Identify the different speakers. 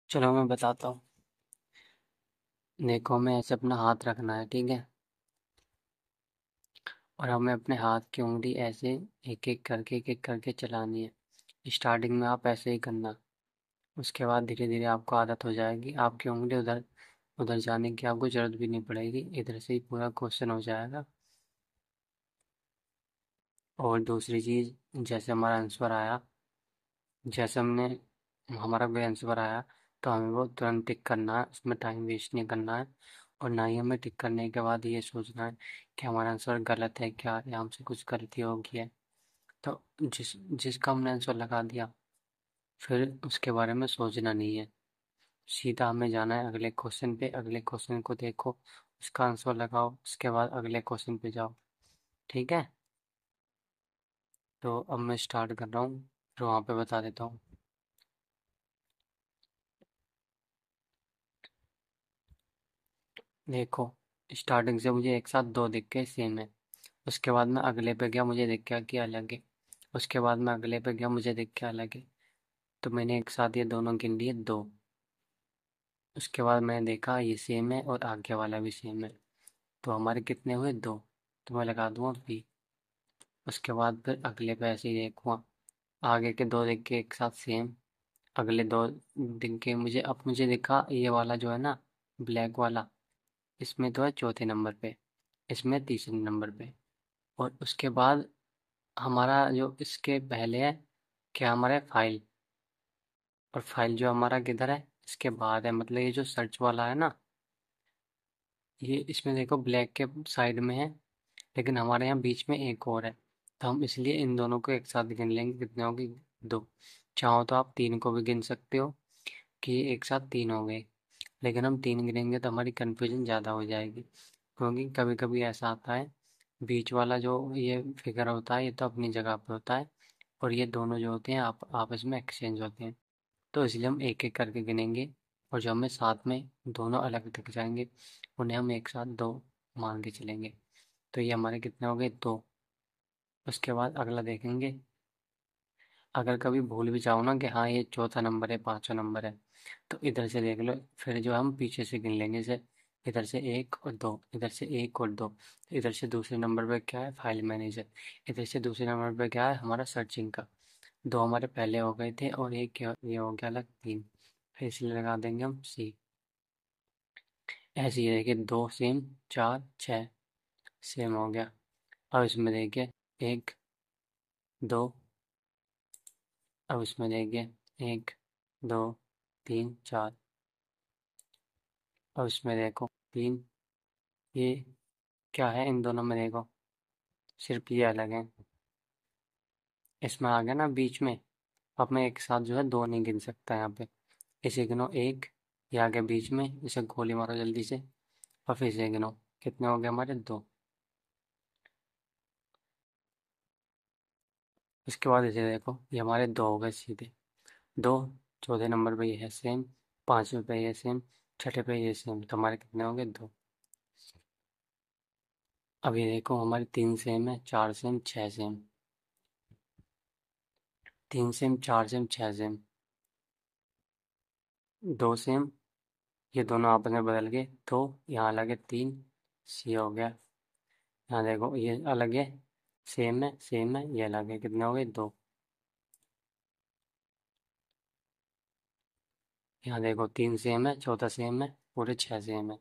Speaker 1: चलो मैं बताता हूँ। देखो, हमें ऐसे अपना हाथ रखना है, ठीक है। और हमें अपने हाथ की उंगली ऐसे एक एक करके चलानी है। स्टार्टिंग में आप ऐसे ही करना। उसके बाद धीरे धीरे आपको आदत हो जाएगी, आपकी उंगली उधर उधर जाने की आपको जरूरत भी नहीं पड़ेगी, इधर से ही पूरा क्वेश्चन हो जाएगा। और दूसरी चीज़, जैसे हमारा आंसर आया, जैसे हमने हमारा कोई आंसर आया, तो हमें वो तुरंत टिक करना है, उसमें टाइम वेस्ट नहीं करना है। और ना ही हमें टिक करने के बाद ये सोचना है कि हमारा आंसर गलत है क्या, या हमसे कुछ गलती हो गई है। तो जिसका हमने आंसर लगा दिया, फिर उसके बारे में सोचना नहीं है। सीधा हमें जाना है अगले क्वेश्चन पे, अगले क्वेश्चन को देखो, उसका आंसर लगाओ, उसके बाद अगले क्वेश्चन पे जाओ। ठीक है। तो अब मैं स्टार्ट कर रहा हूँ, फिर वहाँ पे बता देता हूँ। देखो, स्टार्टिंग से मुझे एक साथ दो दिख गए, सेम है। उसके बाद मैं अगले पे गया, मुझे दिख गया कि अलग है। उसके बाद मैं अगले पे गया, मुझे दिख गया अलग है। तो मैंने एक साथ ये दोनों गिन लिए, दो। उसके बाद मैंने देखा ये सेम है और आगे वाला भी सेम है। तो हमारे कितने हुए, दो। तो मैं लगा दूंगा पी। उसके बाद फिर अगले पे ऐसे ही देखूँगा, आगे के दो दिख के एक साथ सेम। अगले दो दिख के मुझे दिखा ये वाला जो है ना, ब्लैक वाला, इसमें तो है चौथे नंबर पे, इसमें तीसरे नंबर पे। और उसके बाद हमारा जो इसके पहले है, क्या हमारा है, फाइल। और फाइल जो हमारा किधर है, इसके बाद है, मतलब ये जो सर्च वाला है ना, ये इसमें देखो ब्लैक के साइड में है, लेकिन हमारे यहाँ बीच में एक और है। तो हम इसलिए इन दोनों को एक साथ गिन लेंगे, कितने होगी, दो। चाहो तो आप तीन को भी गिन सकते हो, कि एक साथ तीन हो गए। लेकिन हम तीन गिनेंगे तो हमारी कन्फ्यूजन ज़्यादा हो जाएगी, क्योंकि कभी कभी ऐसा आता है, बीच वाला जो ये फिगर होता है, ये तो अपनी जगह पे होता है, और ये दोनों जो होते हैं आपस में एक्सचेंज होते हैं। तो इसलिए हम एक एक करके गिनेंगे, और जो हमें साथ में दोनों अलग दिख जाएंगे, उन्हें हम एक साथ दो मान के चलेंगे। तो ये हमारे कितने हो गए, दो। उसके बाद अगला देखेंगे। अगर कभी भूल भी जाओ ना कि हाँ ये चौथा नंबर है, पांचवा नंबर है, तो इधर से देख लो, फिर जो हम पीछे से गिन लेंगे, जैसे इधर से एक और दो, इधर से एक और दो। तो इधर से दूसरे नंबर पे क्या है, फाइल मैनेजर। इधर से दूसरे नंबर पे क्या है, हमारा सर्चिंग का। दो हमारे पहले हो गए थे, और एक ये हो गया अलग, तीन। फिर इसलिए लगा देंगे हम सी। ऐसे ही देखिए, दो सेम, चार, छः, सेम हो गया। अब इसमें देखिए, एक, दो। अब इसमें देखिए, एक, दो, तीन, चार। अब इसमें देखो, तीन। ये क्या है इन दोनों में, देखो सिर्फ ये अलग है। इसमें आ गया ना बीच में। अब मैं एक साथ जो है दो नहीं गिन सकता यहाँ पे। इसे गिनो, एक। ये आ गया बीच में, इसे गोली मारो जल्दी से। और फिर इसे गिनो, कितने हो गए हमारे, दो। उसके बाद इसे देखो, ये हमारे दो हो गए सीधे, दो। चौथे नंबर पे ये है सेम, पांचवें पे ये सेम, छठे पे ये सेम, तो हमारे कितने हो गए, दो। अब ये देखो, हमारे तीन सेम है, चार सेम, छः सेम। तीन सेम, चार सेम, छः सेम, दो सेम। ये दोनों आपस में बदल गए, तो यहाँ अलग है, तीन। सी हो गया। यहाँ देखो, ये अलग है, सेम है, ये अलग है, कितने हो गए, दो। यहाँ देखो, तीन सेम है, चौथा सेम है, पूरे छः सेम है।